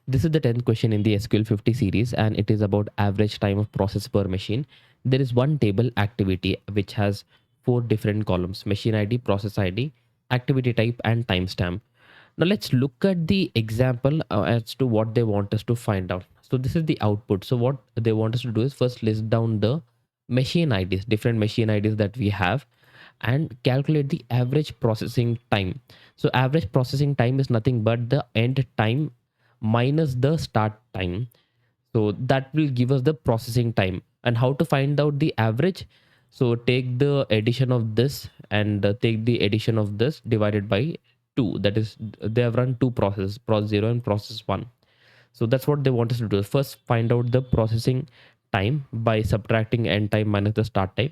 This is the 10th question in the SQL 50 series, and it is about average time of process per machine. There is one table activity which has four different columns: machine ID, process ID, activity type, and timestamp. Now let's look at the example as to what they want us to find out. So this is the output. So what they want us to do is first list down the machine IDs, different machine IDs that we have, and calculate the average processing time. So average processing time is nothing but the end time minus the start time. So that will give us the processing time. And how to find out the average? So take the addition of this and take the addition of this divided by 2. That is, they have run two processes, process 0 and process 1. So that's what they want us to do. First, find out the processing time by subtracting end time minus the start time,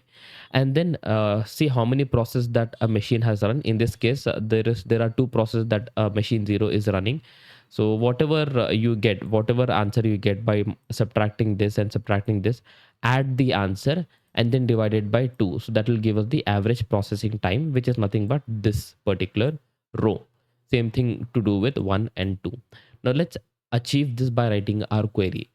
and then see how many processes that a machine has run. In this case, there are two processes that machine 0 is running. So whatever you get, whatever answer you get by subtracting this and subtracting this, add the answer and then divide it by 2. So that will give us the average processing time, which is nothing but this particular row. Same thing to do with 1 and 2. Now let's achieve this by writing our query.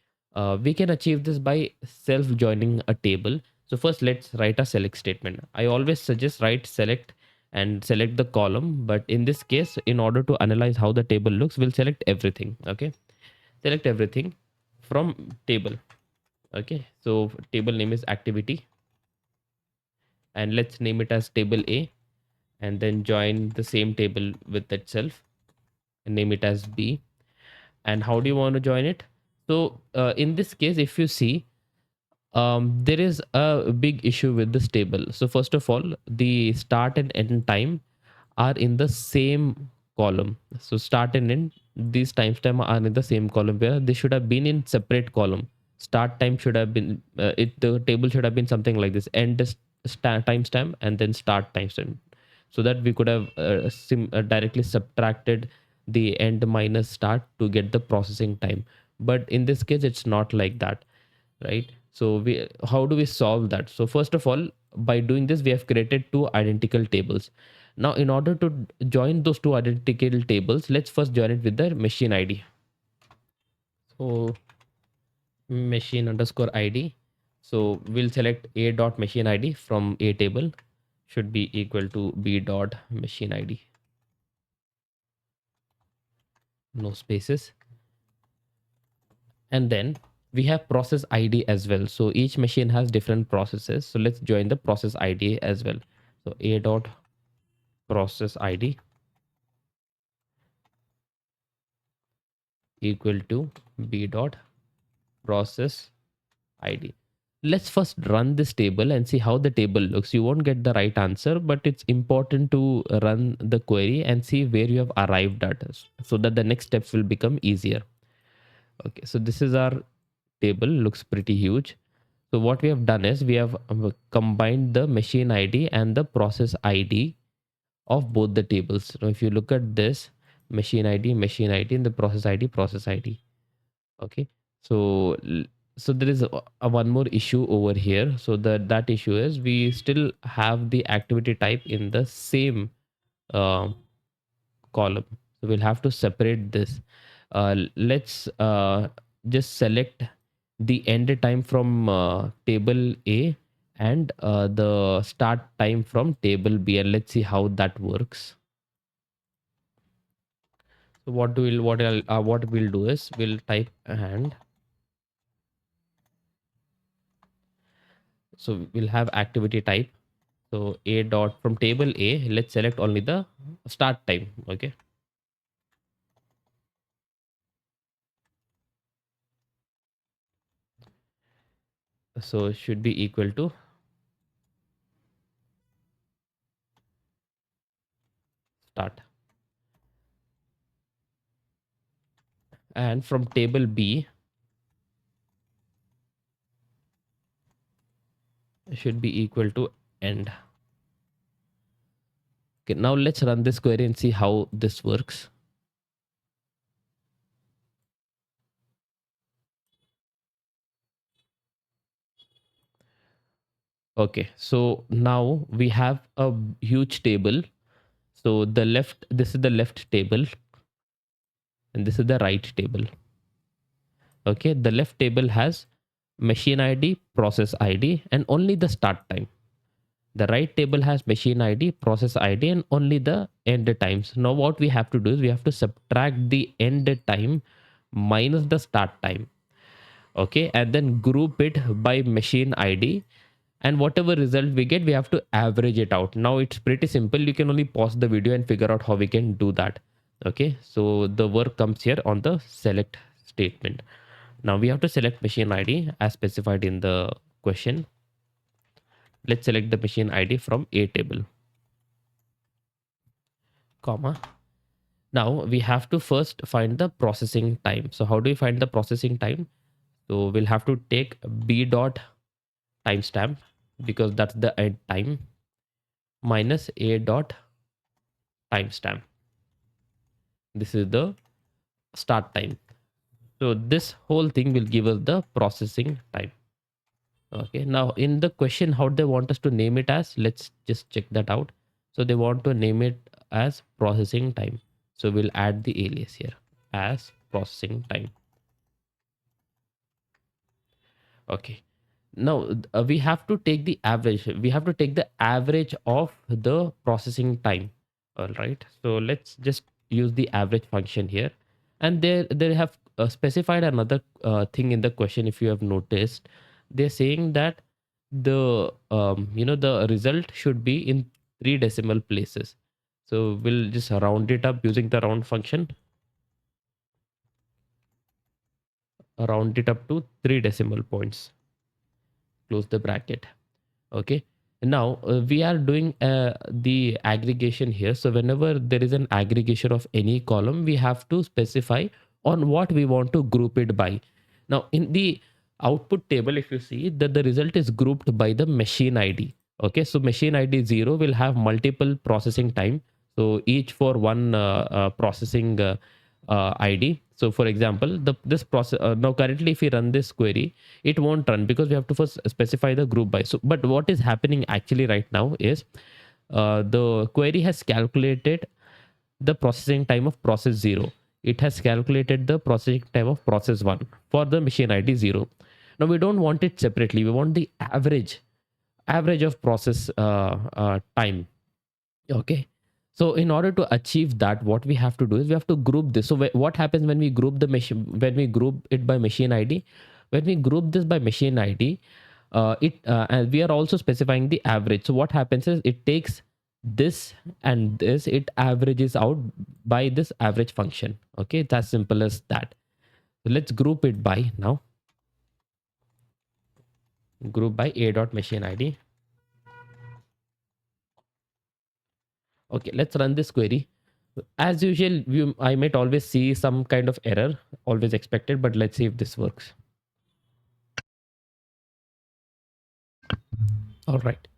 We can achieve this by self joining a table. So first let's write a select statement. I always suggest write select and select the column, but in this case, in order to analyze how the table looks, we'll select everything. Okay, select everything from table. Okay, so table name is activity, and let's name it as table A, and then join the same table with itself and name it as B. And how do you want to join it? So in this case, if you see, there is a big issue with this table. So first of all, the start and end time are in the same column. So start and end, these timestamp are in the same column, where they should have been in separate column. Start time should have been the table should have been something like this: end is timestamp and then start timestamp, so that we could have directly subtracted the end minus start to get the processing time. But in this case, it's not like that, right? So we, how do we solve that? So first of all, by doing this, we have created two identical tables. Now in order to join those two identical tables, let's first join it with the machine ID. So machine underscore ID. So we'll select a dot machine ID from a table should be equal to b dot machine ID, no spaces. And then we have process ID as well. So each machine has different processes. So let's join the process ID as well. So a dot process ID equal to b dot process ID. Let's first run this table and see how the table looks. You won't get the right answer, but it's important to run the query and see where you have arrived at, so that the next steps will become easier. Okay, so this is our table, looks pretty huge. So what we have done is we have combined the machine ID and the process ID of both the tables. Now if you look at this, machine ID, and the process ID, process ID. Okay, so so there is a one more issue over here. So that issue is we still have the activity type in the same uh, column. So we'll have to separate this. Let's just select the end time from table A and the start time from table B, and let's see how that works. So what we'll do is we'll type and so we'll have activity type. So a dot from table A, let's select only the start time. Okay. So should be equal to start. And from table B should be equal to end. Okay, now let's run this query and see how this works. Okay, so now we have a huge table. So the left, this is the left table, and this is the right table. Okay, the left table has machine ID, process ID, and only the start time. The right table has machine ID, process ID, and only the end times. Now what we have to do is we have to subtract the end time minus the start time. Okay, and then group it by machine ID, and whatever result we get, we have to average it out. Now it's pretty simple. You can only pause the video and figure out how we can do that. Okay, so the work comes here on the select statement. Now we have to select machine ID as specified in the question. Let's select the machine ID from A table, comma. Now we have to first find the processing time. So how do we find the processing time? So we'll have to take B dot timestamp, because that's the end time, minus A dot timestamp. This is the start time. So this whole thing will give us the processing time. Okay, now in the question, how they want us to name it as, let's just check that out. So they want to name it as processing time. So we'll add the alias here as processing time. Okay, now we have to take the average. We have to take the average of the processing time. All right, so let's just use the average function here. And they have specified another thing in the question. If you have noticed, they're saying that the the result should be in 3 decimal places. So we'll just round it up using the round function. Round it up to 3 decimal points. Close the bracket. Okay, now we are doing the aggregation here. So whenever there is an aggregation of any column, we have to specify on what we want to group it by. Now in the output table, if you see that the result is grouped by the machine ID. Okay, so machine ID 0 will have multiple processing time, so each for one processing ID. So for example, this process now currently if we run this query, it won't run because we have to first specify the group by. So but what is happening actually right now is the query has calculated the processing time of process 0. It has calculated the processing time of process 1 for the machine ID 0. Now we don't want it separately. We want the average of process time. Okay, so in order to achieve that, what we have to do is we have to group this. So what happens when we group the machine, when we group it by machine ID? When we group this by machine ID, and we are also specifying the average. So what happens is it takes this and this, it averages out by this average function. Okay, it's as simple as that. So let's group it by now. Group by A dot machine ID. Okay, let's run this query. As usual, I might always see some kind of error, always expected, but let's see if this works. All right.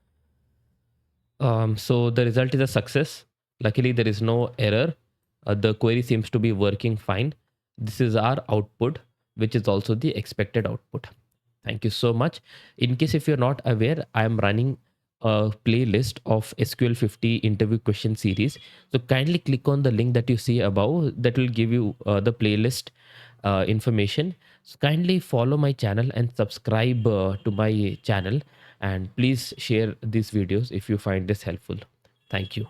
So the result is a success. Luckily, there is no error. The query seems to be working fine. This is our output, which is also the expected output. Thank you so much. In case if you're not aware, I am running a playlist of SQL 50 interview question series. So kindly click on the link that you see above. That will give you the playlist information. So kindly follow my channel and subscribe to my channel. And please share these videos if you find this helpful. Thank you.